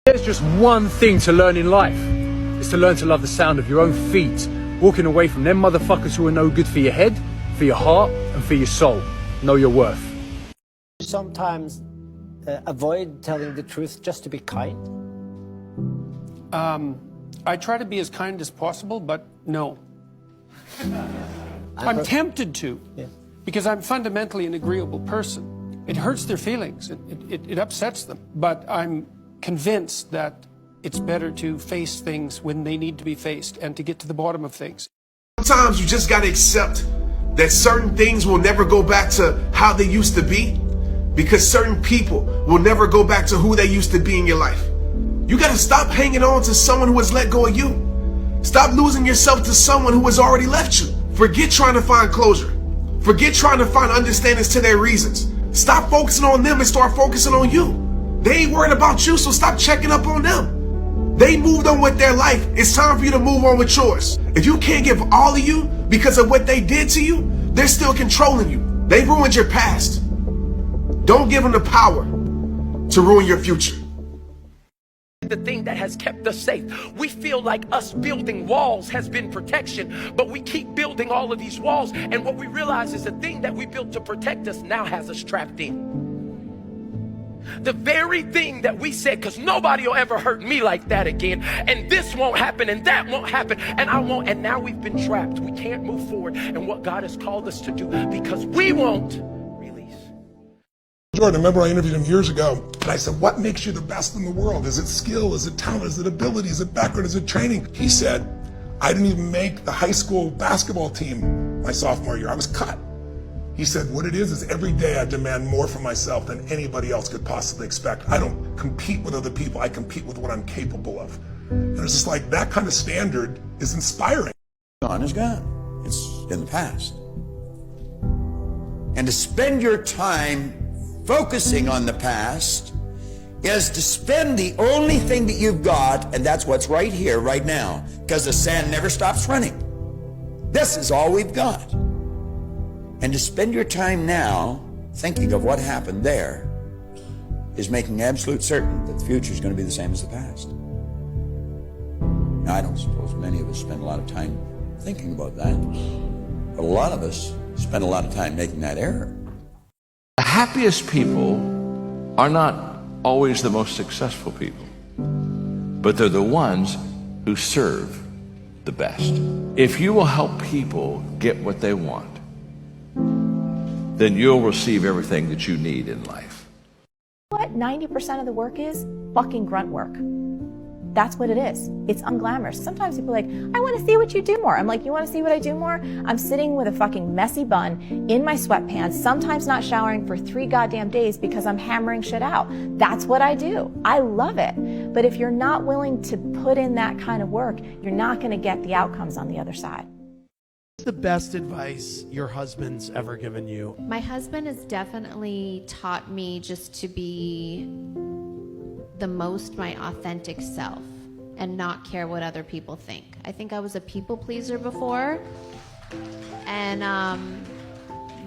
There's just one thing to learn in life. It's to learn to love the sound of your own feet, walking away from them motherfuckers who are no good for your head, for your heart, and for your soul. Know your worth. Sometimes avoid telling the truth just to be kind. I try to be as kind as possible, but no. I'm tempted to, because I'm fundamentally an agreeable person. It hurts their feelings, it upsets them, but I'm convinced that it's better to face things when they need to be faced and to get to the bottom of things. Sometimes you just gotta accept that certain things will never go back to how they used to be, because certain people will never go back to who they used to be in your life. You gotta stop hanging on to someone who has let go of you. Stop losing yourself to someone who has already left you. Forget trying to find closure. Forget trying to find understandings to their reasons. Stop focusing on them and start focusing on you. They ain't worried about you, so stop checking up on them. They moved on with their life. It's time for you to move on with yours. If you can't give all of you because of what they did to you, they're still controlling you. They ruined your past. Don't give them the power to ruin your future. The thing that has kept us safe. We feel like us building walls has been protection, but we keep building all of these walls, and what we realize is the thing that we built to protect us now has us trapped in. The very thing that we said, because nobody will ever hurt me like that again, and this won't happen, and that won't happen, and I won't, and now we've been trapped. We can't move forward in what God has called us to do because we won't release. Jordan, I remember I interviewed him years ago, and I said, what makes you the best in the world? Is it skill? Is it talent? Is it ability? Is it background? Is it training? He said, I didn't even make the high school basketball team my sophomore year. I was cut. He said, what it is every day I demand more from myself than anybody else could possibly expect. I don't compete with other people. I compete with what I'm capable of. And it's just like that kind of standard is inspiring. Gone is gone. It's in the past. And to spend your time focusing on the past is to spend the only thing that you've got, and that's what's right here, right now, because the sand never stops running. This is all we've got. And to spend your time now thinking of what happened there is making absolute certain that the future is going to be the same as the past. Now, I don't suppose many of us spend a lot of time thinking about that, but a lot of us spend a lot of time making that error. The happiest people are not always the most successful people, but they're the ones who serve the best. If you will help people get what they want, then you'll receive everything that you need in life. What 90% of the work is? Fucking grunt work. That's what it is. It's unglamorous. Sometimes people are like, I want to see what you do more. I'm like, you want to see what I do more? I'm sitting with a fucking messy bun in my sweatpants, sometimes not showering for 3 goddamn days because I'm hammering shit out. That's what I do. I love it. But if you're not willing to put in that kind of work, you're not going to get the outcomes on the other side. What's the best advice your husband's ever given you? My husband has definitely taught me just to be the most my authentic self and not care what other people think. I think I was a people pleaser before, and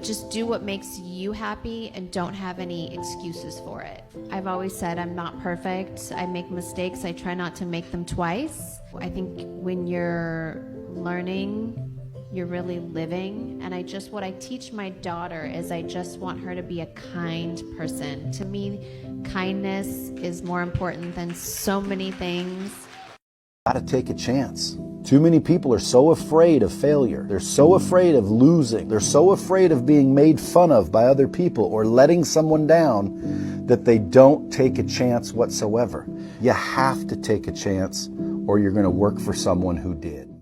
just do what makes you happy and don't have any excuses for it. I've always said I'm not perfect. I make mistakes. I try not to make them twice. I think when you're learning, you're really living, and what I teach my daughter is I just want her to be a kind person. To me, kindness is more important than so many things. Gotta take a chance. Too many people are so afraid of failure. They're so afraid of losing. They're so afraid of being made fun of by other people or letting someone down that they don't take a chance whatsoever. You have to take a chance, or you're going to work for someone who did.